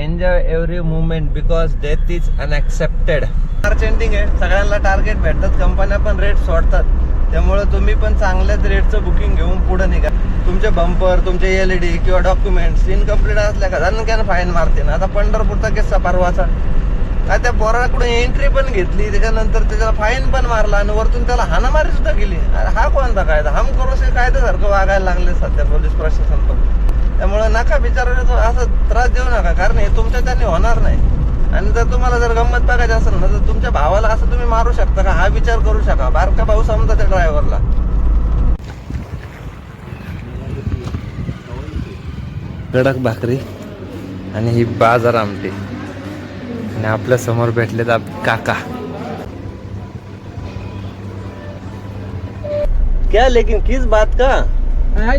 Enjoy every movement because death is unaccepted. March ending आहे, सगळ्यांना target भेटतात, कंपन्या पण रेट सोडतात. त्यामुळे तुम्ही पण चांगल्याच रेटचं बुकिंग घेऊन पुढे निघा. तुमचे बंपर, तुमचे LED किंवा डॉक्युमेंट्स इनकम्प्लीट असल्या का धनक्यानं फाईन मारते ना. आता पंढरपूरचा किस्सा परवाचा, काय त्या पोराकडून एंट्री पण घेतली, त्याच्यानंतर त्याला फाईन पण मारला आणि वरतून त्याला हाणामारी सुद्धा केली. अरे हा कोणता कायदा? हम करोसे कायद्यासारखं वागायला लागले सध्या पोलीस प्रशासन पण. त्यामुळे नका विचारायला असं त्रास देऊ नका, कारण हे तुमच्या त्यांनी होणार नाही. आणि जर तुम्हाला जर गंमत बघायची असेल ना, तर तुमच्या भावाला असं तुम्ही मारू शकता का, हा विचार करू शका. बारका भाऊ समजा त्या ड्रायव्हरला. कडक भाकरी आणि ही बाजार आमटी आणि आपल्या समोर भेटलेत काका. क्या लेकिन किस बात का? अरे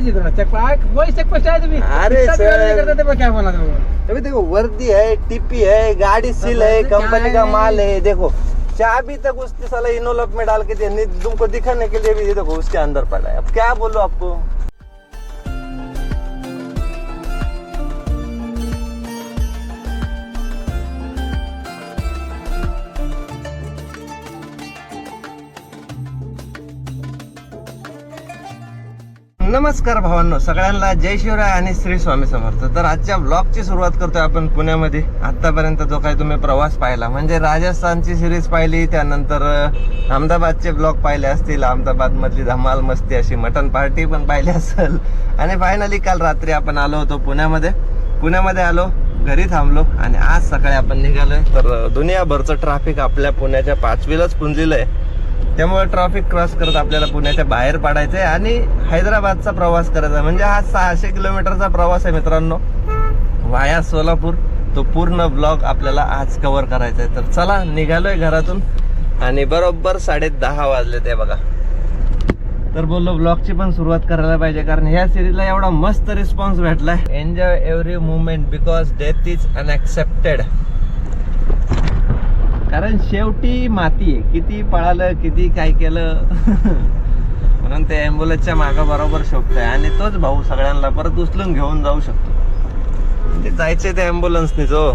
अभी देखो वर्दी है, टिप्पी है, गाड़ी सील है, कंपनी का माल है. देखो चाबी तक उसके साला इनोलॉक में डाल के दे, तुमको दिखाने के लिए भी देखो उसके अंदर पड़ा है. अब क्या बोलो आपको. नमस्कार भावांनो, सगळ्यांना जय शिवराय आणि श्री स्वामी समर्थ. तर आजच्या ब्लॉगची सुरुवात करतोय आपण पुण्यामध्ये. आतापर्यंत जो काही तुम्ही प्रवास पाहिला, म्हणजे राजस्थानची सिरीज पाहिली, त्यानंतर अहमदाबादचे ब्लॉग पाहिले असतील, अहमदाबाद मधली धमाल मस्ती अशी मटन पार्टी पण पाहिली असेल, आणि फायनली काल रात्री आपण आलो होतो पुण्यामध्ये आलो, घरी थांबलो आणि आज सकाळी आपण निघालोय. तर दुनियाभरचं ट्रॅफिक आपल्या पुण्याच्या पाचवीलाच पुंजलेलं आहे. त्यामुळे ट्रॅफिक क्रॉस करत आपल्याला पुण्याच्या बाहेर पडायचं आहे आणि हैदराबादचा प्रवास करायचा. म्हणजे हा 600 किलोमीटरचा प्रवास आहे मित्रांनो, वाया सोलापूर. तो पूर्ण ब्लॉग आपल्याला आज कव्हर करायचा आहे. तर चला निघालोय घरातून आणि बरोबर 10:30 वाजले ते बघा. तर बोललो ब्लॉगची पण सुरुवात करायला पाहिजे, कारण ह्या सिरीजला एवढा मस्त रिस्पॉन्स भेटलाय. Enjoy every movement because death is unexpected. कारण शेवटी माती आहे, किती पळालं किती काय केलं म्हणून ते ॲम्ब्युलन्सच्या मागं बरोबर शोभतंय. आणि तोच भाऊ सगळ्यांना परत उचलून घेऊन जाऊ शकतो. ते जायचंय त्या ॲम्ब्युलन्सने, जो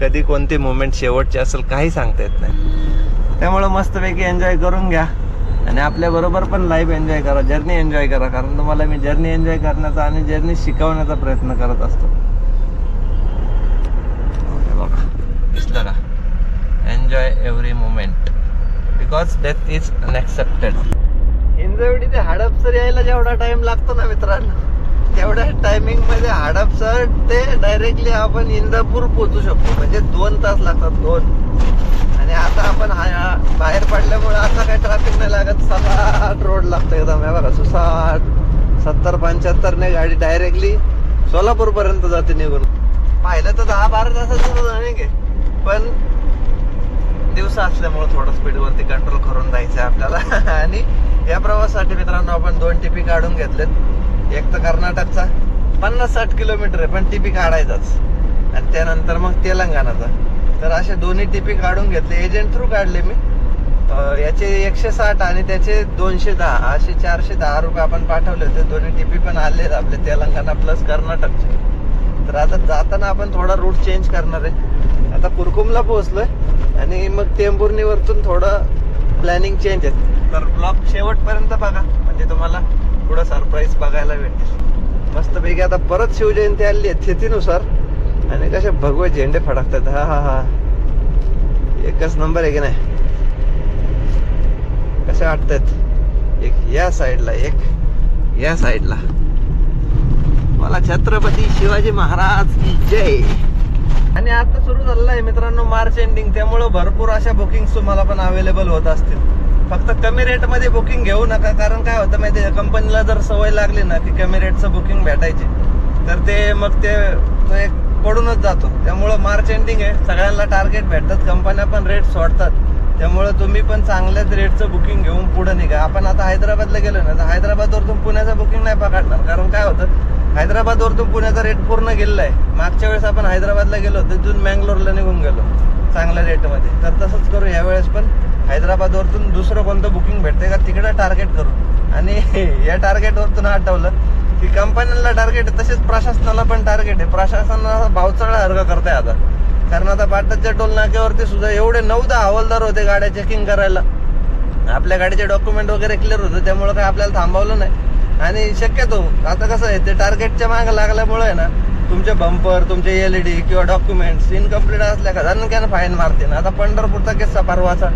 कधी कोणती मुवमेंट शेवटची असेल काही सांगता येत नाही. त्यामुळं मस्तपैकी एन्जॉय करून घ्या आणि आपल्या बरोबर पण लाईफ एन्जॉय करा, जर्नी एन्जॉय करा. कारण तुम्हाला मी जर्नी एन्जॉय करण्याचा आणि जर्नी शिकवण्याचा प्रयत्न करत असतो. बघा दिसलं का, enjoy every movement because death is unexpected. Hinjewadi ते हडपसर यायला जेवढा टाइम लागतो ना मित्रांनो, तेवढ्या टायमिंग मध्ये हडपसर ते डायरेक्टली आपण इंदापूर पोहोचू शकतो. म्हणजे 2 तास लागतात, 2. आणि आता आपण बाहेर पडल्यामुळे आता काही ट्रॅफिक नाही लागत. 7 रोड लागतो एकदम. हे बघा 70-75 ने गाडी डायरेक्टली सोलापूर पर्यंत जाते निघून. पाहिलं तर 10-12 तासाचं नाही, पण दिवसा असल्यामुळे थोडं स्पीडवरती कंट्रोल करून जायचं आपल्याला. आणि या प्रवासासाठी मित्रांनो आपण 2 टिपी काढून घेतलेत. एक तर कर्नाटकचा 50-60 किलोमीटर आहे, पण टिपी काढायचाच. आणि त्यानंतर मग तेलंगणाचा. तर असे दोन्ही टिपी काढून घेतले, एजंट थ्रू काढले मी. याचे 160 आणि त्याचे 210, असे 410 रुपये आपण पाठवले होते. दोन्ही टिपी पण आले आपले, तेलंगणा प्लस कर्नाटकचे. तर आता जाताना आपण थोडा रूट चेंज करणार आहे. आता कुरकुमला पोहोचलोय आणि मग टेंभुर्णीवरतून थोडं प्लॅनिंग चेंज आहे. तर ब्लॉग शेवटपर्यंत बघा, म्हणजे तुम्हाला पुढं सरप्राईज बघायला भेटेल. मस्तपैकी आता परत शिवजयंती आली आहे तिथीनुसार, आणि कसे भगवे झेंडे फडकतात. हा एकच नंबर आहे की नाही. कसे वाटतात, एक या साईडला एक या साईडला. मला छत्रपती शिवाजी महाराज की जय. आणि आता सुरू झालेलं आहे मित्रांनो मार्च एंडिंग, त्यामुळं भरपूर अशा बुकिंग्स तुम्हाला पण अवेलेबल होत असतील. फक्त कमी रेटमध्ये बुकिंग घेऊ नका, कारण काय होतं माहिती आहे, कंपनीला जर सवय लागली ना की कमी रेटचं बुकिंग भेटायची, तर ते मग ते एक पडूनच जातो. त्यामुळं मार्च एंडिंग आहे, सगळ्यांना टार्गेट भेटतात, कंपन्या पण रेट सोडतात. त्यामुळं तुम्ही पण चांगल्याच रेटचं बुकिंग घेऊन पुढे निघा. आपण आता हैदराबादला गेलो ना, तर हैदराबादवरतून पुण्याचं बुकिंग नाही पकडणार, कारण काय होतं हैदराबादवरतून पुण्याचा रेट पूर्ण गेलेला आहे. मागच्या वेळेस आपण हैदराबादला गेलो, तिथून मँगलोरला निघून गेलो चांगल्या रेटमध्ये. तर तसंच करू यावेळेस पण. हैदराबादवरतून दुसरं कोणतं बुकिंग भेटते का तिकडं टार्गेट करू. आणि या टार्गेटवरतून आठवलं की कंपन्यांना टार्गेट आहे, तसेच प्रशासनाला पण टार्गेट आहे. प्रशासनाला भावचळा अर्ग करताय आता. कारण आता पाटणच्या टोल नाक्यावरती सुद्धा एवढे 9-10 हवालदार होते गाड्या चेकिंग करायला. आपल्या गाडीचे डॉक्युमेंट वगैरे क्लिअर होतं, त्यामुळे काय आपल्याला थांबवलं नाही. आणि शक्यतो आता कसं आहे, ते टार्गेटच्या मागे लागल्यामुळे आहे ना, तुमचे बंपर, तुमचे LED किंवा डॉक्युमेंट्स इनकम्प्लीट असल्या का झणक्यानं फाईन मारते ना. आता पंढरपूरचा किस्सा परवाचा,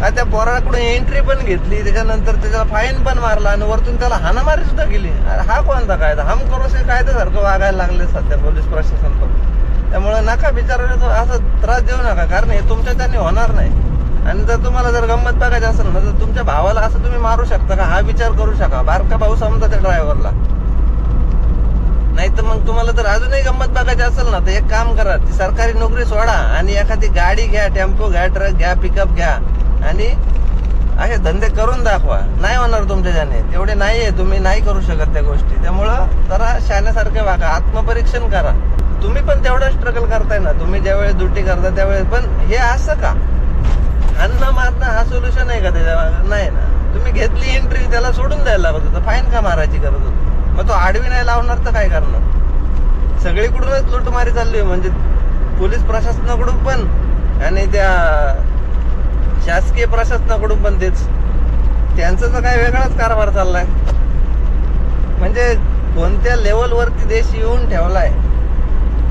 काय त्या पोराकडून एंट्री पण घेतली, त्याच्यानंतर त्याच्याला फाईन पण मारला आणि वरतून त्याला हाणामारी सुद्धा केली. अरे हा कोणता कायदा? हम करोसे कायद्यासारखं वागायला लागले सध्या पोलीस प्रशासन पण. त्यामुळे नका बिचारायला असं त्रास देऊ नका, कारण हे तुमच्या त्याने होणार नाही. आणि जर तुम्हाला जर गंमत बघायची असेल ना, तर तुमच्या भावाला असं तुम्ही मारू शकता का? हा विचार करू शका. बारका भाऊ समजा त्या ड्रायव्हरला. नाही तर मग तुम्हाला जर अजूनही गंमत बघायची असेल ना, तर एक काम करा, ती सरकारी नोकरी सोडा आणि एखादी गाडी घ्या, टेम्पो घ्या, ट्रक घ्या, पिकअप घ्या आणि असे धंदे करून दाखवा. नाही होणार तुमच्याच्याने, तेवढे नाहीये, तुम्ही नाही करू शकत त्या गोष्टी. त्यामुळं जरा शाण्यासारखे वागा, आत्मपरीक्षण करा. तुम्ही पण तेवढं स्ट्रगल करताय ना, तुम्ही ज्यावेळेस ड्युटी करता त्यावेळेस. पण हे असं का अन्न मारणं हा सोल्युशन आहे का? त्याच्या नाही ना. तुम्ही घेतली एंट्री, त्याला सोडून द्यायला लागत होतं, फाईन का मारायची गरज होती? मग तो आडवी नाही लावणार तर काय करणार? सगळीकडूनच लुटमारी चालली, म्हणजे पोलीस प्रशासनाकडून पण आणि त्या शासकीय प्रशासनाकडून पण तेच. त्यांचं तर काय वेगळाच कारभार चाललाय. म्हणजे कोणत्या लेवलवरती देश येऊन ठेवलाय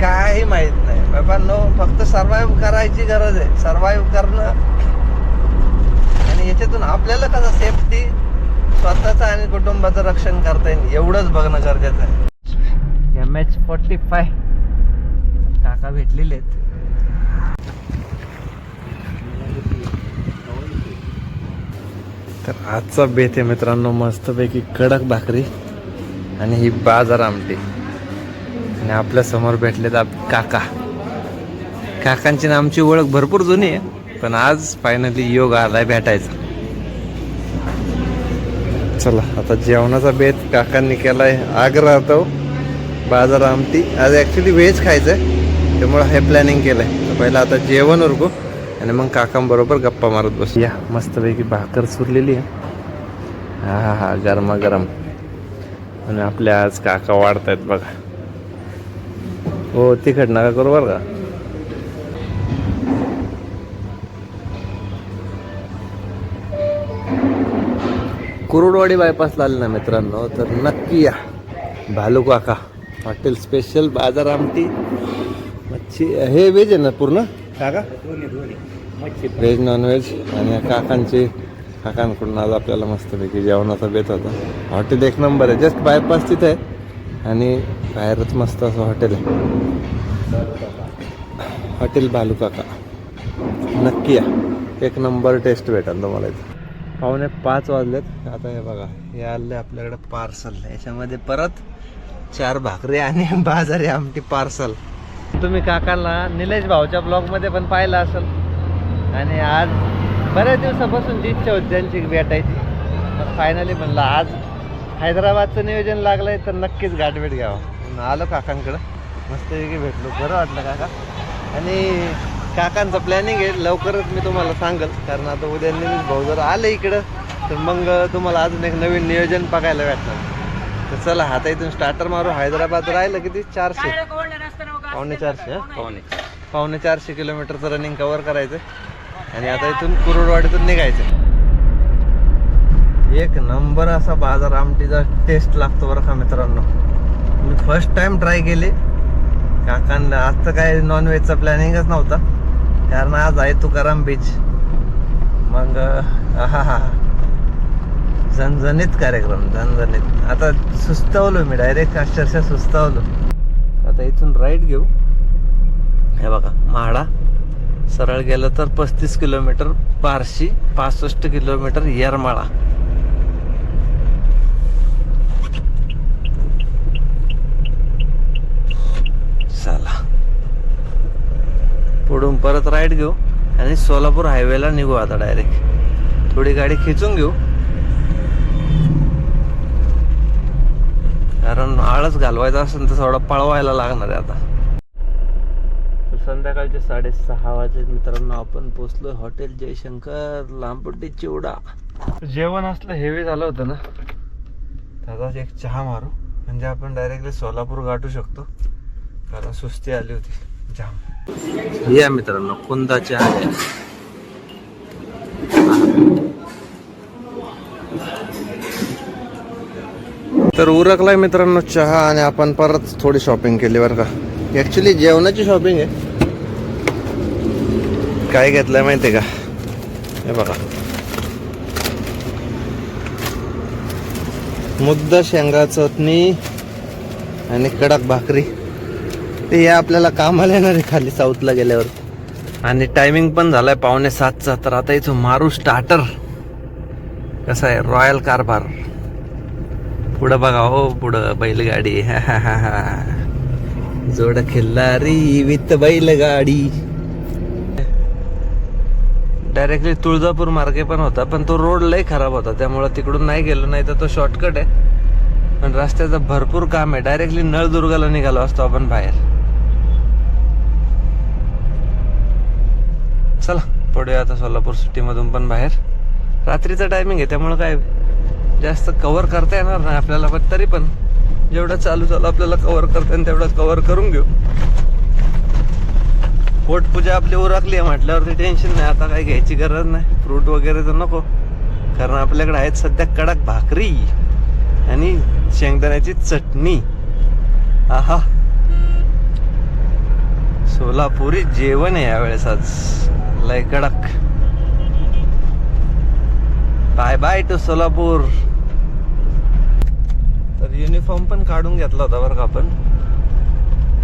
काही माहित नाही बाबांनो. फक्त सर्व्हाइव्ह करायची गरज आहे, सर्व्हाइव्ह करणं. आणि याच्यातून आपल्याला कसं सेफ्टी स्वतःचं आणि कुटुंबाचं रक्षण करता येईल एवढंच बघणं गरजेचं आहे. MH45 काका भेटलेले आहेत. तर आजचा बेत आहे मित्रांनो, मस्तपैकी कडक भाकरी आणि ही बाजार आमटी. आणि आपल्या समोर भेटलेत काका. काकांची ना आमची ओळख भरपूर जुनी आहे, पण आज फायनली योग आलाय भेटायचा. चला आता जेवणाचा बेत काकांनी केलाय. आग्रा तो बाजार आमटी. आज ॲक्च्युली व्हेज खायचं आहे, त्यामुळं हे प्लॅनिंग केलंय. तर पहिला आता जेवण उरकू आणि मग काकांबरोबर गप्पा मारत बसू. या मस्तपैकी भाकर सुरलेली आहे. हा गरमागरम. आणि आपल्या आज काका वाढतायत बघा. हो तिखट नका करू बरं का. कुरुडवाडी बायपासला आले ना मित्रांनो, तर नक्की या भालू काका हॉटेल. स्पेशल बाजार आमटी, मच्छी. हे व्हेज आहे ना पूर्ण काका? Veg nonveg. आणि काकांकडून आज आपल्याला मस्तपैकी जेवणाचा बेत होता. हॉटेल एक नंबर आहे, जस्ट बायपास तिथे आहे आणि बाहेरच मस्त असं हॉटेल आहे. हॉटेल भालू काका नक्की या, एक नंबर टेस्ट भेटेल तुम्हाला इथे. 4:45 वाजलेत. आता हे बघा, हे आले आपल्याकडे पार्सल. याच्यामध्ये परत 4 भाकरी आणि बाजारी आमटी पार्सल. तुम्ही काकांना निलेश भाऊच्या ब्लॉगमध्ये पण पाहिलं असेल. आणि आज बऱ्याच दिवसापासून इच्छा होती त्यांची भेटायची. मग फायनली म्हणलं आज हैदराबादचं नियोजन लागलंय तर नक्कीच गाठभेट घ्यावं. आलो काकांकडं, मस्तपैकी भेटलो, बरं वाटलं काका. आणि काकांचं प्लॅनिंग आहे, लवकरच मी तुम्हाला सांगेल. कारण आता उद्या निलेश भाऊ जर आले इकडं तर मग तुम्हाला अजून एक नवीन नियोजन बघायला भेटणार. तर चला आता इथून स्टार्टर मारू. हैदराबाद राहिलं किती? 400 पावणे 400 किलोमीटरचं रनिंग कव्हर करायचं. आणि आता इथून कुरुडवाडीतून निघायचं. एक नंबर असा बाजार आमटीचा टेस्ट लागतो बरं का मित्रांनो. मी फर्स्ट टाइम ट्राय केली. काकांना आज तर काय नॉनव्हेजचा प्लॅनिंगच नव्हता, कारण आज आहे तुकाराम बीच. मग हा झणझणीत कार्यक्रम, झणझणीत. आता सुस्तावलो मी, डायरेक्ट अक्षरशः सुस्तावलो. आता इथून राईट घेऊ. हे बघा म्हाडा सरळ गेलं तर 35 किलोमीटर बार्शी, 65 किलोमीटर येरमाळा. चला पुढून परत राईट घेऊ आणि सोलापूर हायवेला निघू. आता डायरेक्ट थोडी गाडी खिचून घेऊ, कारण आळस घालवायचा असेल तर थोडा पळवायला लागणार आहे. आता संध्याकाळचे 6:30 वाजले मित्रांनो. आपण पोचलो हॉटेल जयशंकर, लांबपट्टी चिवडा. जेवण असलं हेवी झालं होतं ना, त्याचाच एक चहा मारू म्हणजे आपण डायरेक्टली सोलापूर गाठू शकतो, कारण सुस्ती आली होती. जाम. या मित्रांनो, कुंदा चहा घ्या. तर उरकलाय मित्रांनो चहा आणि आपण परत थोडी शॉपिंग केली बरं का. ऍक्च्युली जेवणाची शॉपिंग आहे. काय घेतलंय माहितीये का, हे बघा, मुद्दा शेंगा चटणी आणि कडक भाकरी. ते हे आपल्याला कामाला येणार आहे खाली साऊथला गेल्यावर. आणि टायमिंग पण झालाय 6:45चा. तर आता इथं मारू स्टार्टर. कसं आहे रॉयल कारभार. पुढं बघा हो, पुढं बैलगाडी. जोड खिल्लारी विथ बैलगाडी. डायरेक्टली तुळजापूर मार्गे पण होता, पण तो रोड लय खराब होता, त्यामुळे तिकडून नाही गेलो. नाही तर तो शॉर्टकट आहे, पण रस्त्याचं भरपूर काम आहे. डायरेक्टली नळदुर्गाला निघालो असतो आपण बाहेर. चला पडूया आता सोलापूर सिटी मधून पण बाहेर. रात्रीचा टायमिंग आहे, त्यामुळे काय जास्त कव्हर करता येणार नाही आपल्याला, पण तरी पण जेवढं चालू आपल्याला कव्हर करता येईल तेवढं कव्हर करून घेऊ. पोटपूजा आपली उरकली आहे म्हटल्यावरती टेन्शन नाही. आता काही घ्यायची गरज नाही, फ्रूट वगैरे तर नको, कारण आपल्याकडे आहेत सध्या कडक भाकरी आणि शेंगदाण्याची चटणी. आहा, सोलापुरी जेवण आहे यावेळेस आज लय कडक. Bye bye to Solapur. तर युनिफॉर्म पण काढून घेतला होता बरं का आपण.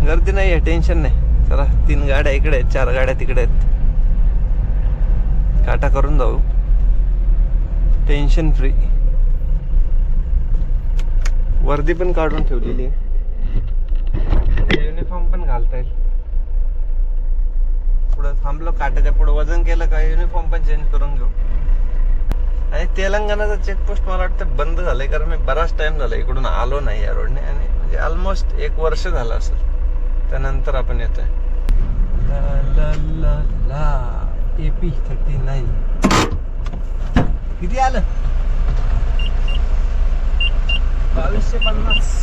गर्दी नाही आहे, टेन्शन नाही. चला 3 गाड्या इकडे आहेत, 4 गाड्या तिकडे आहेत. काटा करून जाऊ, टेन्शन फ्री. वर्दी पण काढून ठेवलेली आहे, युनिफॉर्म पण घालता येईल. पुढं थांबलो, काटाच्या पुढे वजन केलं का युनिफॉर्म पण चेंज करून घेऊ. आणि तेलंगणाचा चेकपोस्ट मला वाटतं बंद झालंय, कारण मी बराच टाइम झाला इकडून आलो नाही या रोडने. आणि म्हणजे ऑलमोस्ट 1 वर्ष झालं असेल, त्यानंतर आपण येतोय. AP 39 किती आलं? 2250.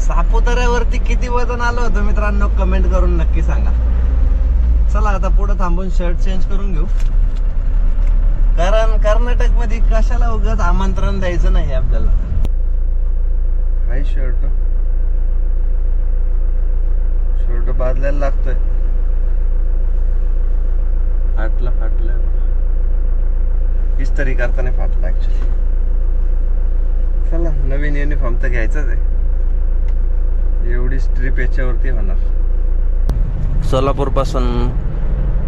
सापुताऱ्यावरती किती वजन आलं होतं मित्रांनो, कमेंट करून नक्की सांगा. चला आता पुढे थांबून शर्ट चेंज करून घेऊ, कारण कर्नाटक मध्ये कशाला उगाच आमंत्रण द्यायचं नाही आपल्याला. हाय शर्ट बदलायला लागतोय. फाटलं इस्त्री करताना फाटला ऍक्च्युली. चला नवीन युनिफॉर्म तर घ्यायचाच आहे, एवढी ट्रिप याच्यावरती होणार. सोलापूर पासून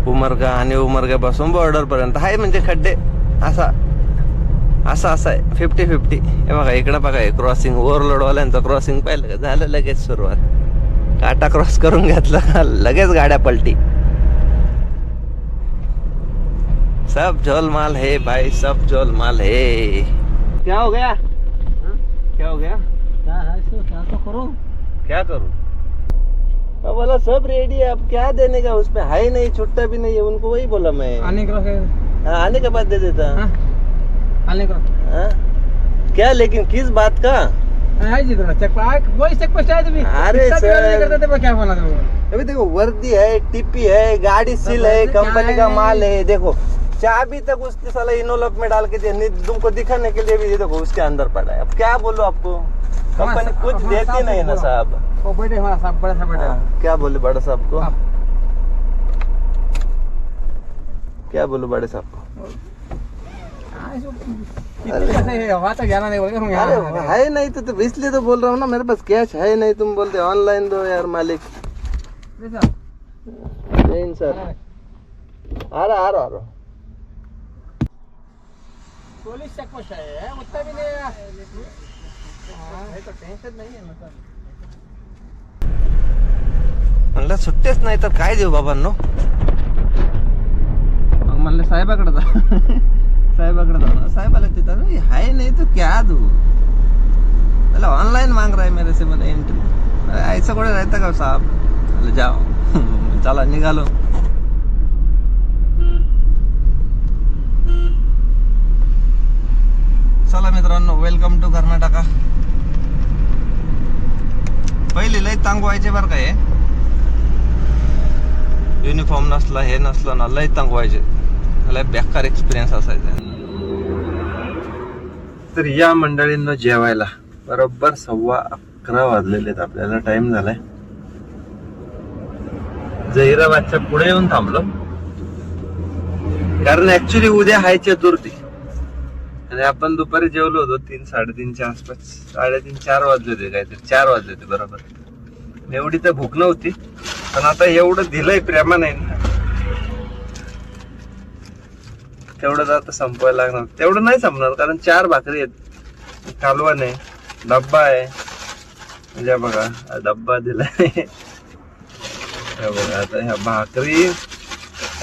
उमरगा आणि उमरगा पासून बॉर्डर पर्यंत आहे, म्हणजे खड्डे असा आहे 50-50. हे बघा इकडे बघा, हे क्रॉसिंग ओव्हरलोड वाल्यांचं क्रॉसिंग पाहिलं का, झालं लगेच सुरुवात. काटा क्रॉस करून घेतला का लगेच गाड्या पलटी. सब झोलमाल है भाई, सब झोलमाल है. क्या हो गया? क्या करूं? बोला सब रेडी है, अब क्या देने का उसमें है ही नहीं, छुट्टा भी नहीं है. उनको वही बोला मैं, आने के बाद दे देता. आने का क्या, लेकिन किस बात का? अरे सर क्या बोला? अभी देखो वर्दी है, टिप्पी है, गाड़ी सील है, कंपनी का माल है. देखो चाबी तक उसके साला इनोलॉक में डाल के तुमको दिखाने के लिए भी देखो उसके अंदर पड़ा है. अब क्या बोलो आपको, कंपनी कुछ देती नहीं ना साहब. क्या बोले बड़ा साहब को, क्या बोलो बड़े साहब को? अरे है नहीं तो इसलिए तो बोल रहा हूँ ना, मेरे पास कैश है नहीं. तुम बोलते ऑनलाइन दो यार मालिक. नहीं सर, आ रहा पुलिस चेक पोस्ट है, उतना भी नहीं तो टेन्शन नाही आहे ना. म्हणलं सुट्टेच नाही तर काय देऊ बाबांनो. मग म्हणलं साहेबाकडे जा. साहेबाला तिथं हाय नाही तो क्या दू. मतलब ऑनलाइन मांग रहा है मेरे से, मतलब इंटरव्यू, ऐसा कोई रहता का साहब, जाओ चला निघालो. चला मित्रांनो, वेलकम टू कर्नाटका. पहिले लय तांग व्हायचे बरं का हे, युनिफॉर्म नसला हे नसलं ना लय तांग व्हायचे, लय बेकार एक्सपिरियन्स असायचा. तर या मंडळींना जेवायला बरोबर 11:15 वाजलेले आहेत. आपल्याला टाइम झालाय. जहिराबादच्या पुढे येऊन थांबलो, कारण ऍक्च्युली उद्या हाय चतुर्थी आणि आपण दुपारी जेवलो होतो 3-3:30च्या आसपास. 3:30-4 वाजले होते, काहीतरी 4 वाजले होते बरोबर. एवढी तर भूक नव्हती, पण आता एवढं दिलंय प्रेमाने तेवढं आता संपवायला लागणार. तेवढं नाही संपणार, कारण 4 भाकरी आहेत, कालवण आहे, डब्बा आहे. म्हणजे बघा डब्बा दिलाय, बघा आता ह्या भाकरी.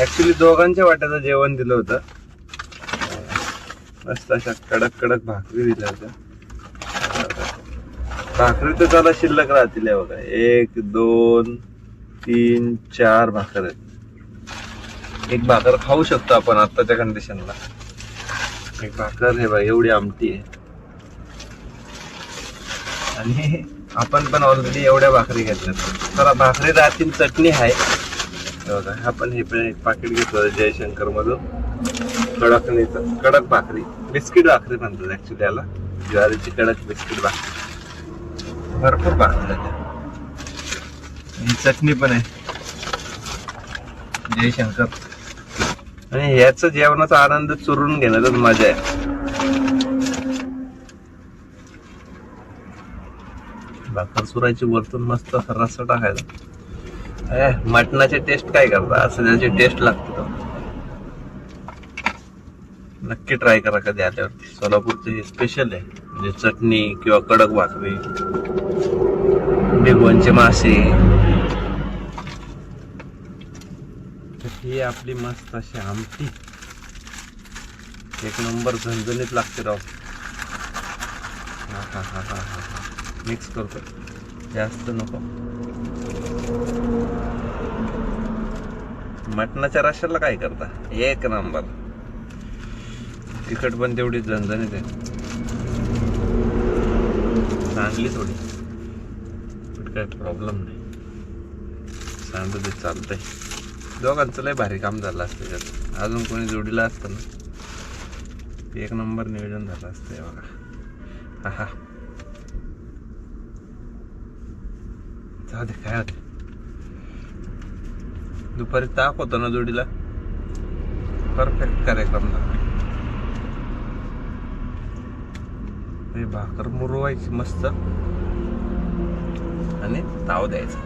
ऍक्च्युली दोघांच्या वाट्याचं जेवण दिलं होतं, मस्त अशा कडक कडक भाकरी दिल्या होत्या. भाकरी तर त्याला शिल्लक राहतील. बघा 1, 2, 3, 4 भाकर आहेत. एक भाकर खाऊ शकतो आपण आत्ताच्या कंडिशनला. एक भाकर हे बघा एवढी आमटी आहे, आणि आपण पण ऑलरेडी एवढ्या भाकरी घेतल्या. तर भाकरी राहतील, चटणी आहे बघा. आपण हे पण एक पाकिट घेतलं जयशंकर मधून, कडकणीचं, कडक भाकरी, बिस्किट भाकरी म्हणतात ऍक्च्युली याला, ज्वारीची कडक बिस्किट भाकरी. भरपूर भाकरी आहे. ही चटणी पण आहे जयशंकर. आणि याच जेवणाचा आनंद चुरून घेण्यातच मजा आहे. भाकर चुरायची वरतून मस्त रस्सा टाकायचा. मटणाची टेस्ट काय करता, असं त्याची टेस्ट लागते. नक्की ट्राय करा कधी आल्यावरती. सोलापूरचे स्पेशल आहे, म्हणजे चटणी किंवा कडक भाकरी, भिगवणचे मासे. ही आपली मस्त अशी आमटी, एक नंबर झणझणीत लागते राव. मिक्स करतो, जास्त नको. मटणाच्या रश्याला काय करता, एक नंबर. तिखट पण तेवढी झणझणीत आहे, चांगली थोडी, काही प्रॉब्लेम नाही. सांडू दे, चालतंय. दोघांचं लय भारी काम झालं असतं त्यात. अजून कोणी जोडीला असतं ना, एक नंबर नियोजन झालं असतं. बघा हा, जाऊ दे, काय होते. दुपारी ताक होता ना जोडीला, परफेक्ट कार्यक्रम झाला. भाकर मुरवायची मस्त आणि ताव द्यायचा.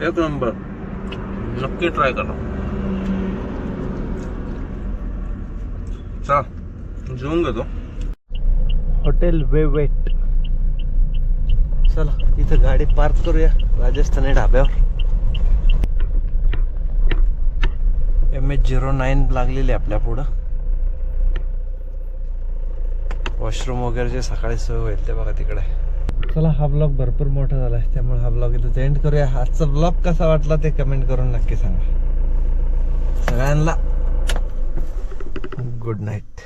एक नंबर, नक्की ट्राय करा. चला जेवून घेतो. हॉटेल वेवेट. चला इथं गाडी पार्क करूया राजस्थानी ढाब्यावर. MH09 लागलेली आपल्या पुढं. वॉशरूम वगैरेचे सकाळी सोय होईल ते बघा तिकडे. चला, हा ब्लॉग भरपूर मोठा झालाय, त्यामुळे हा ब्लॉग इथं एंड करूया. आजचा ब्लॉग कसा वाटला ते कमेंट करून नक्की सांगा. सगळ्यांना गुड नाईट.